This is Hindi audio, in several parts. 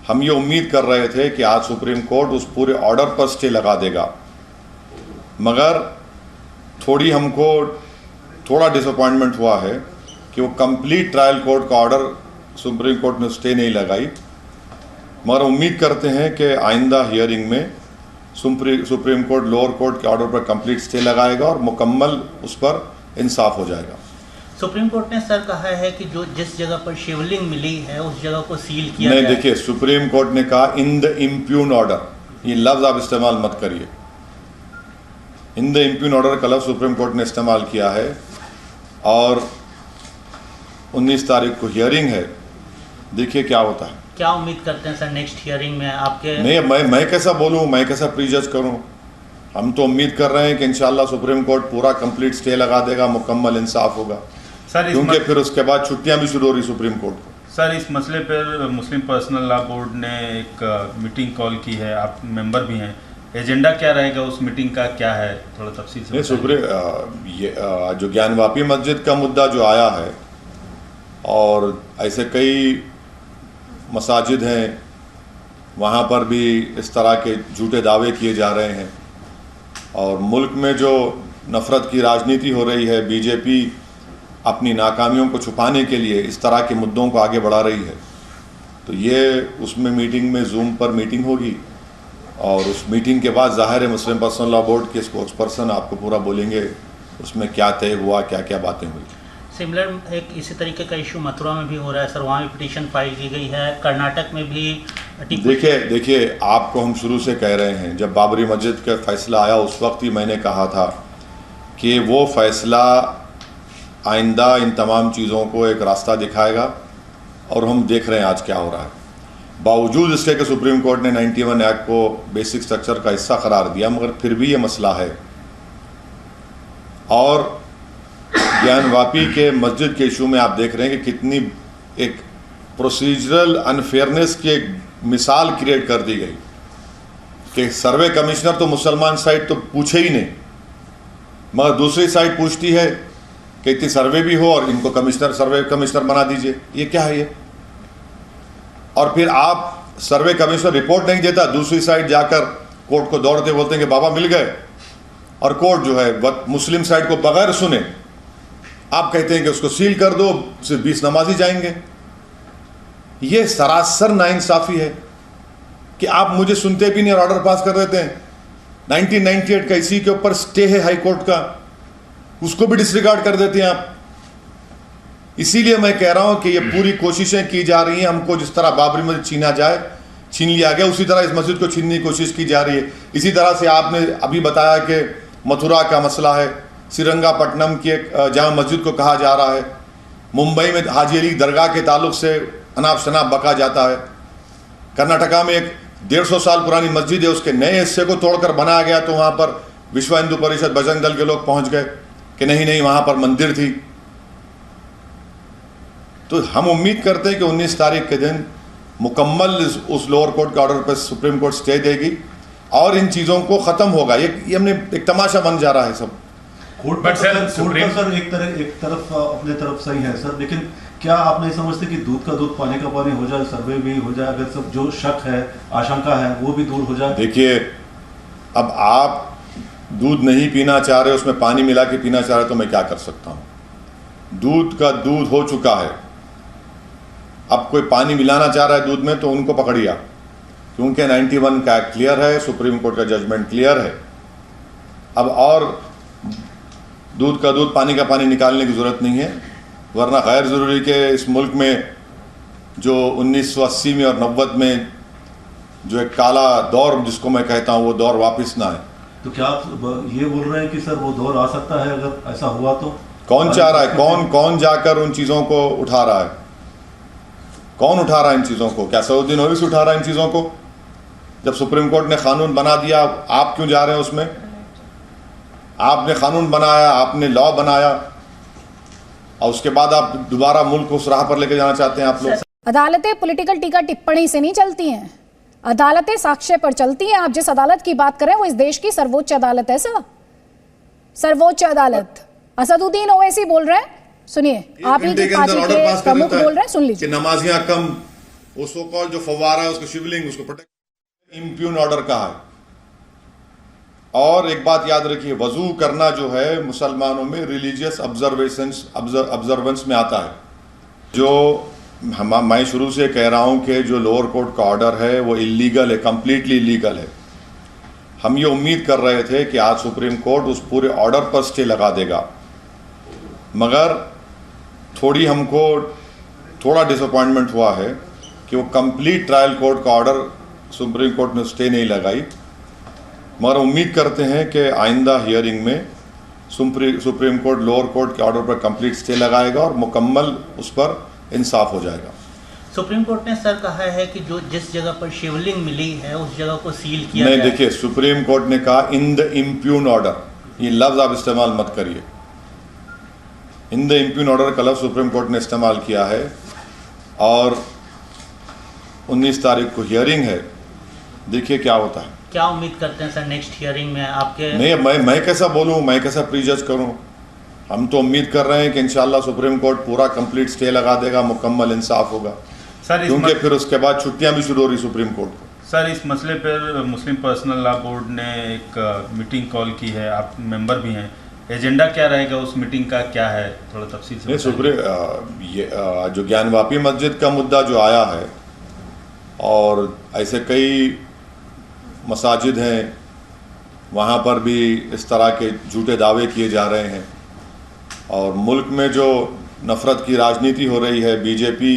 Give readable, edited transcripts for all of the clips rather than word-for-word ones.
हम ये उम्मीद कर रहे थे कि आज सुप्रीम कोर्ट उस पूरे ऑर्डर पर स्टे लगा देगा, मगर थोड़ा डिसअपॉइंटमेंट हुआ है कि वो कंप्लीट ट्रायल कोर्ट का ऑर्डर सुप्रीम कोर्ट ने स्टे नहीं लगाई। मगर उम्मीद करते हैं कि आइंदा हियरिंग में सुप्रीम कोर्ट लोअर कोर्ट के ऑर्डर पर कंप्लीट स्टे लगाएगा और मुकम्मल उस पर इंसाफ हो जाएगा। सुप्रीम कोर्ट ने सर कहा है कि जो जिस जगह पर शिवलिंग मिली है उस जगह को सील किया नहीं, जाए। देखिए, सुप्रीम कोर्ट ने कहा इन द इम्प्यून ऑर्डर, ये लफ्ज आप इस्तेमाल मत करिए। इन द इम्प्यून ऑर्डर का लफ्ज सुप्रीम कोर्ट ने इस्तेमाल किया है और 19 तारीख को हियरिंग है, देखिए क्या होता है। क्या उम्मीद करते हैं सर नेक्स्ट हियरिंग में आपके? नहीं, मैं कैसा बोलूँ, मैं कैसा प्रीजज करूँ। हम तो उम्मीद कर रहे हैं कि इंशाल्लाह सुप्रीम कोर्ट पूरा कंप्लीट स्टे लगा देगा, मुकम्मल इंसाफ होगा सर, क्योंकि फिर उसके बाद छुट्टियां भी शुरू हो रही सुप्रीम कोर्ट को। सर, इस मसले पर मुस्लिम पर्सनल लॉ बोर्ड ने एक मीटिंग कॉल की है, आप मेंबर भी हैं, एजेंडा क्या रहेगा उस मीटिंग का, क्या है, थोड़ा तफसील से सुप्रीम जो ज्ञानवापी मस्जिद का मुद्दा जो आया है और ऐसे कई मसाजिद हैं वहाँ पर भी इस तरह के झूठे दावे किए जा रहे हैं और मुल्क में जो नफ़रत की राजनीति हो रही है, बीजेपी अपनी नाकामियों को छुपाने के लिए इस तरह के मुद्दों को आगे बढ़ा रही है। तो ये उसमें मीटिंग में जूम पर मीटिंग होगी और उस मीटिंग के बाद ज़ाहिर है मुस्लिम पर्सनल लॉ बोर्ड के स्पोक्स पर्सन आपको पूरा बोलेंगे उसमें क्या तय हुआ, क्या क्या बातें हुई। सिमिलर एक इसी तरीके का इशू मथुरा में भी हो रहा है सर, वहाँ भी पिटीशन फाइल की गई है, कर्नाटक में भी। देखिए, आपको हम शुरू से कह रहे हैं, जब बाबरी मस्जिद का फैसला आया उस वक्त ही मैंने कहा था कि वो फैसला आइंदा इन तमाम चीज़ों को एक रास्ता दिखाएगा और हम देख रहे हैं आज क्या हो रहा है। बावजूद इसके कि सुप्रीम कोर्ट ने 91 एक्ट को बेसिक स्ट्रक्चर का हिस्सा करार दिया, मगर फिर भी ये मसला है। और ज्ञानवापी के मस्जिद के इशू में आप देख रहे हैं कि कितनी एक प्रोसीजरल अनफेयरनेस की एक मिसाल क्रिएट कर दी गई कि सर्वे कमिश्नर तो मुसलमान साइड तो पूछे ही नहीं, मगर दूसरी साइड पूछती है कि इतनी सर्वे भी हो और इनको सर्वे कमिश्नर बना दीजिए। ये क्या है ये? और फिर आप सर्वे कमिश्नर रिपोर्ट नहीं देता, दूसरी साइड जाकर कोर्ट को दौड़ते बोलते हैं कि बाबा मिल गए, और कोर्ट जो है मुस्लिम साइड को बगैर सुने आप कहते हैं कि उसको सील कर दो, सिर्फ 20 नमाजी जाएंगे। ये सरासर नाइंसाफी है कि आप मुझे सुनते भी नहीं और ऑर्डर पास कर देते हैं। 1998 का इसी के ऊपर स्टे है हाई कोर्ट का, उसको भी डिसरिगार्ड कर देते हैं आप। इसीलिए मैं कह रहा हूं कि ये पूरी कोशिशें की जा रही हैं, हमको जिस तरह बाबरी मस्जिद छीन लिया गया, उसी तरह इस मस्जिद को छीनने की कोशिश की जा रही है। इसी तरह से आपने अभी बताया कि मथुरा का मसला है, श्रीरंगापट्टनम की एक जामा मस्जिद को कहा जा रहा है, मुंबई में हाजी अली दरगाह के ताल्लुक से अनाप शनाप बका जाता है, कर्नाटका में एक 150 साल पुरानी मस्जिद है, उसके नए हिस्से को तोड़कर बनाया गया तो वहाँ पर विश्व हिंदू परिषद बजरंग दल के लोग पहुँच गए कि नहीं वहाँ पर मंदिर थी। तो हम उम्मीद करते हैं कि 19 तारीख के दिन मुकम्मल उस लोअर कोर्ट के ऑर्डर पर सुप्रीम कोर्ट स्टे देगी और इन चीज़ों को ख़त्म होगा। ये हमने एक तमाशा बन जा रहा है सब। कोर्ट पर सर एक तरफ अपने तरफ सही है सर, लेकिन क्या आप नहीं समझते कि दूध का दूध पानी का पानी हो जाए, सर्वे भी हो जाए, अगर सब जो शक है आशंका है वो भी दूर हो जाए? देखिए, अब आप दूध नहीं पीना चाह रहे, उसमें पानी मिला के पीना चाह रहे, तो मैं क्या कर सकता हूँ? दूध का दूध हो चुका है, अब कोई पानी मिलाना चाह रहा है दूध में तो उनको पकड़िए, क्योंकि 91 का एक्ट क्लियर है, सुप्रीम कोर्ट का जजमेंट क्लियर है। अब और दूध का दूध पानी का पानी निकालने की ज़रूरत नहीं है, वरना गैर ज़रूरी के इस मुल्क में जो 1980 में और 90 में जो एक काला दौर जिसको मैं कहता हूँ वो दौर वापस ना आए। तो क्या आप ये बोल रहे हैं कि सर वो दौर आ सकता है अगर ऐसा हुआ तो? कौन चाह रहा है? कौन जाकर उन चीज़ों को उठा रहा है? कौन उठा रहा है इन चीज़ों को? क्या सऊदीन ओवैसी उठा रहा है इन चीज़ों को? जब सुप्रीम कोर्ट ने कानून बना दिया, आप क्यों जा रहे हैं उसमें? आपने कानून बनाया, आपने लॉ बनाया और उसके बाद आप दोबारा मुल्क को उस राह पर लेके जाना चाहते हैं आप लोग। अदालतें पॉलिटिकल टीका टिप्पणी से नहीं चलती हैं, अदालतें साक्ष्य पर चलती हैं। आप जिस अदालत की बात कर रहे हैं वो इस देश की सर्वोच्च अदालत है सर, सर्वोच्च अदालत। असदुद्दीन ओवैसी बोल रहे हैं, सुनिए, आप ही की पार्टी के प्रमुख बोल रहे हैं, सुन लीजिए। नमाजियां कम, उसको कॉल जो फव्वारा है उसको शिवलिंग उसको प्रोटेक्ट इम्प्यून ऑर्डर कहा है। और एक बात याद रखिए, वजू करना जो है मुसलमानों में रिलीजियस ऑब्जर्वेंस में आता है। जो मैं शुरू से कह रहा हूं कि जो लोअर कोर्ट का ऑर्डर है वो इलीगल है, कंप्लीटली इलीगल है। हम ये उम्मीद कर रहे थे कि आज सुप्रीम कोर्ट उस पूरे ऑर्डर पर स्टे लगा देगा, मगर थोड़ा डिसअपॉइंटमेंट हुआ है कि वो कंप्लीट ट्रायल कोर्ट का ऑर्डर सुप्रीम कोर्ट ने स्टे नहीं लगाई। मगर उम्मीद करते हैं कि आइंदा हियरिंग में सुप्रीम कोर्ट लोअर कोर्ट के ऑर्डर पर कंप्लीट स्टे लगाएगा और मुकम्मल उस पर इंसाफ हो जाएगा। सुप्रीम कोर्ट ने सर कहा है कि जो जिस जगह पर शिवलिंग मिली है उस जगह को सील किया नहीं, जाए। देखिए, सुप्रीम कोर्ट ने कहा इन द इम्प्यून ऑर्डर, ये लफ्ज़ आप इस्तेमाल मत करिए। इन द इम्प्यून ऑर्डर का लफ्ज़ सुप्रीम कोर्ट ने इस्तेमाल किया है और 19 तारीख को हियरिंग है, देखिए क्या होता है। क्या उम्मीद करते हैं सर नेक्स्ट हियरिंग में आपके? नहीं, मैं कैसा बोलूँ, मैं कैसा प्रीजज करूँ। हम तो उम्मीद कर रहे हैं कि इंशाल्लाह सुप्रीम कोर्ट पूरा कंप्लीट स्टे लगा देगा, मुकम्मल इंसाफ होगा, क्योंकि फिर उसके बाद छुट्टियां भी शुरू हो रही सुप्रीम कोर्ट को। सर, इस मसले पर मुस्लिम पर्सनल लॉ बोर्ड ने एक मीटिंग कॉल की है, आप मेंबर भी हैं। एजेंडा क्या रहेगा उस मीटिंग का, क्या है, थोड़ा तफसील से सुप्रीम जो ज्ञानवापी मस्जिद का मुद्दा जो आया है, और ऐसे कई मसाजिद हैं वहाँ पर भी इस तरह के झूठे दावे किए जा रहे हैं, और मुल्क में जो नफ़रत की राजनीति हो रही है, बीजेपी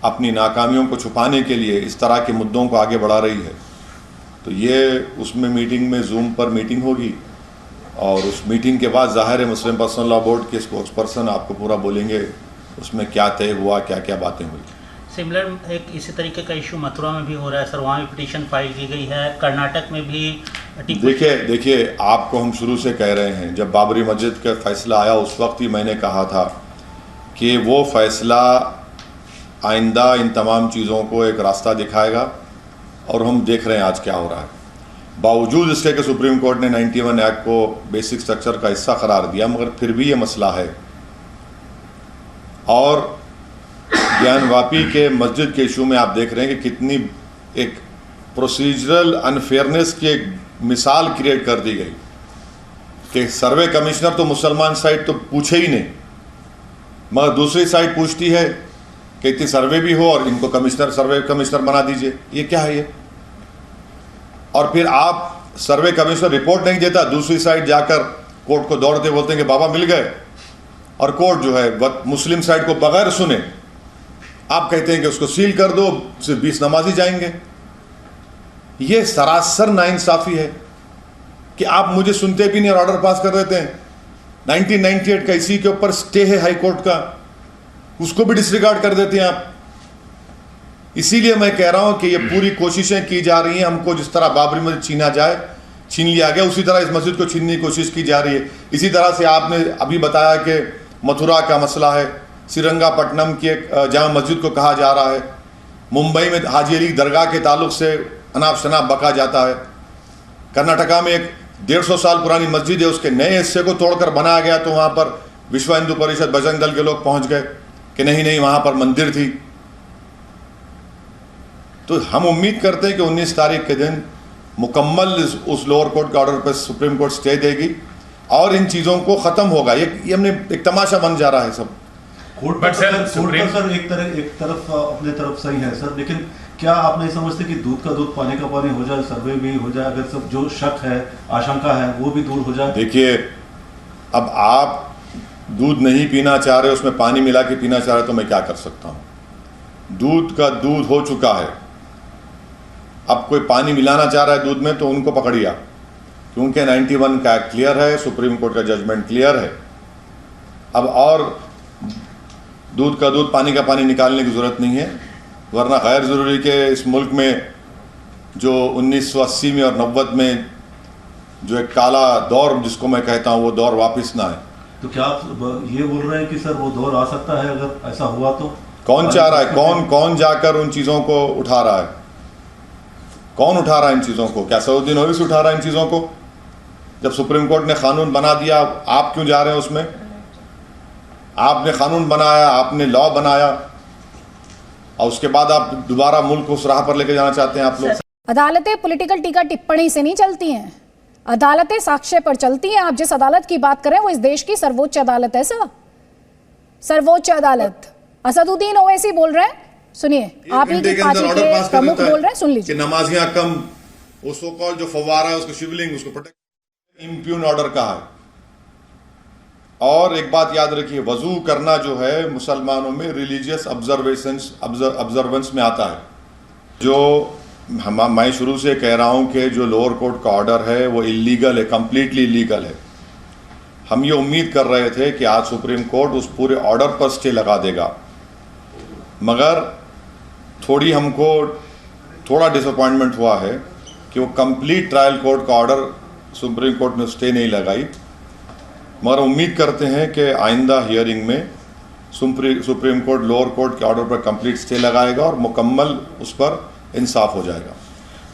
अपनी नाकामियों को छुपाने के लिए इस तरह के मुद्दों को आगे बढ़ा रही है। तो ये उसमें मीटिंग में जूम पर मीटिंग होगी, और उस मीटिंग के बाद ज़ाहिर है मुस्लिम पर्सनल लॉ बोर्ड के स्पोक्स पर्सन आपको पूरा बोलेंगे उसमें क्या तय हुआ, क्या क्या बातें हुई। सिमिलर एक इसी तरीके का इशू मथुरा में भी हो रहा है सर, वहाँ भी पिटीशन फाइल की गई है। कर्नाटक में भी देखिए, आपको हम शुरू से कह रहे हैं, जब बाबरी मस्जिद का फैसला आया उस वक्त ही मैंने कहा था कि वो फैसला आइंदा इन तमाम चीज़ों को एक रास्ता दिखाएगा, और हम देख रहे हैं आज क्या हो रहा है। बावजूद इसके कि सुप्रीम कोर्ट ने 91 एक्ट को बेसिक स्ट्रक्चर का हिस्सा करार दिया, मगर फिर भी ये मसला है। और ज्ञानवापी के मस्जिद के इशू में आप देख रहे हैं कि कितनी एक प्रोसीजरल अनफेयरनेस की एक मिसाल क्रिएट कर दी गई कि सर्वे कमिश्नर तो मुसलमान साइड तो पूछे ही नहीं, मगर दूसरी साइड पूछती है कि इतनी सर्वे भी हो और इनको सर्वे कमिश्नर बना दीजिए। ये क्या है ये? और फिर आप सर्वे कमिश्नर रिपोर्ट नहीं देता, दूसरी साइड जाकर कोर्ट को दौड़ते बोलते हैं कि बाबा मिल गए, और कोर्ट जो है मुस्लिम साइड को बगैर सुने आप कहते हैं कि उसको सील कर दो, सिर्फ 20 नमाजी जाएंगे। ये सरासर नाइंसाफी है कि आप मुझे सुनते भी नहीं और ऑर्डर पास कर देते हैं। 1998 का इसी के ऊपर स्टे है हाई कोर्ट का, उसको भी डिसरिगार्ड कर देते हैं आप। इसीलिए मैं कह रहा हूं कि ये पूरी कोशिशें की जा रही हैं, हमको जिस तरह बाबरी मस्जिद छीन लिया गया, उसी तरह इस मस्जिद को छीनने की कोशिश की जा रही है। इसी तरह से आपने अभी बताया कि मथुरा का मसला है, श्रीरंगापट्टनम की एक जामा मस्जिद को कहा जा रहा है, मुंबई में हाजी अली दरगाह के ताल्लुक से अनाप शनाप बका जाता है, कर्नाटका में एक 150 साल पुरानी मस्जिद है, उसके नए हिस्से को तोड़कर बनाया गया, तो वहाँ पर विश्व हिंदू परिषद बजरंग दल के लोग पहुँच गए कि नहीं वहाँ पर मंदिर थी। तो हम उम्मीद करते हैं कि 19 तारीख के दिन मुकम्मल उस लोअर कोर्ट के ऑर्डर पर सुप्रीम कोर्ट स्टे देगी और इन चीज़ों को ख़त्म होगा। ये हमने एक तमाशा बन जा रहा है सब। कोर्ट सर एक तरफ अपने तरफ सही है सर, लेकिन क्या आप नहीं समझते कि दूध का दूध पानी का पानी हो जाए, सर्वे भी हो जाए, अगर सब जो शक है, आशंका है, वो भी दूर हो जाए? देखिए, अब आप दूध नहीं पीना चाह रहे, उसमें पानी मिला के पीना चाह रहे, तो मैं क्या कर सकता हूँ? दूध का दूध हो चुका है, अब कोई पानी मिलाना चाह रहा है दूध में तो उनको पकड़िए, क्योंकि 91 का एक्ट क्लियर है, सुप्रीम कोर्ट का जजमेंट क्लियर है। अब और दूध का दूध पानी का पानी निकालने की ज़रूरत नहीं है, वरना गैर ज़रूरी के इस मुल्क में जो 1980 में और 90 में जो एक काला दौर जिसको मैं कहता हूँ, वो दौर वापस ना आए। तो क्या आप ये बोल रहे हैं कि सर वो दौर आ सकता है अगर ऐसा हुआ तो? कौन चाह रहा है? कौन जाकर उन चीज़ों को उठा रहा है? कौन उठा रहा है इन चीज़ों को? क्या सऊदीन ओवैसी उठा रहा है इन चीज़ों को? जब सुप्रीम कोर्ट ने कानून बना दिया, आप क्यों जा रहे हैं उसमें? आपने कानून बनाया, आपने लॉ बनाया, और उसके बाद आप दोबारा मुल्क को उस राह पर लेके जाना चाहते हैं आप लोग। अदालतें पॉलिटिकल टीका टिप्पणी से नहीं चलती हैं, अदालतें साक्ष्य पर चलती हैं। आप जिस अदालत की बात कर रहे हैं वो इस देश की सर्वोच्च अदालत है सर, सर्वोच्च अदालत। असदुद्दीन ओवैसी बोल रहे हैं, सुनिए, आप ही की पार्टी के प्रमुख बोल रहे हैं, सुन लीजिए। नमाजियां कम, वो सो कॉल्ड जो फव्वारा है उसको शिवलिंग, उसको प्रोटेक्ट, इम्प्यून ऑर्डर कहा है। और एक बात याद रखिए, वजू करना जो है मुसलमानों में रिलीजियस ऑब्जर्वेंस में आता है। जो मैं शुरू से कह रहा हूं कि जो लोअर कोर्ट का ऑर्डर है वो इलीगल है, कंप्लीटली इलीगल है। हम ये उम्मीद कर रहे थे कि आज सुप्रीम कोर्ट उस पूरे ऑर्डर पर स्टे लगा देगा, मगर थोड़ा डिसअपॉइंटमेंट हुआ है कि वो कंप्लीट ट्रायल कोर्ट का ऑर्डर सुप्रीम कोर्ट ने स्टे नहीं लगाई। मगर उम्मीद करते हैं कि आइंदा हियरिंग में सुप्रीम कोर्ट लोअर कोर्ट के ऑर्डर पर कंप्लीट स्टे लगाएगा और मुकम्मल उस पर इंसाफ हो जाएगा।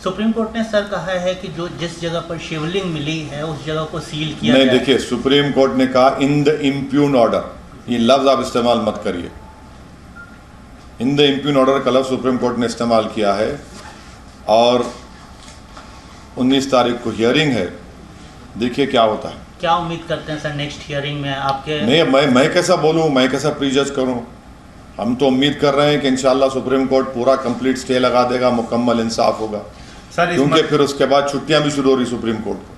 सुप्रीम कोर्ट ने सर कहा है कि जो जिस जगह पर शिवलिंग मिली है उस जगह को सील किया नहीं, जाए। देखिए, सुप्रीम कोर्ट ने कहा इन द इम्प्यून ऑर्डर, ये लफ्ज आप इस्तेमाल मत करिए। इन द इम्प्यून ऑर्डर का लफ्ज सुप्रीम कोर्ट ने इस्तेमाल किया है और 19 तारीख को हियरिंग है, देखिए क्या होता है। क्या उम्मीद करते हैं सर नेक्स्ट हियरिंग में आपके? नहीं, मैं कैसा बोलूं, मैं कैसा प्रीजज करूं। हम तो उम्मीद कर रहे हैं कि इंशाल्लाह सुप्रीम कोर्ट पूरा कंप्लीट स्टे लगा देगा, मुकम्मल इंसाफ होगा, क्योंकि फिर उसके बाद छुट्टियां भी शुरू हो रही सुप्रीम कोर्ट को।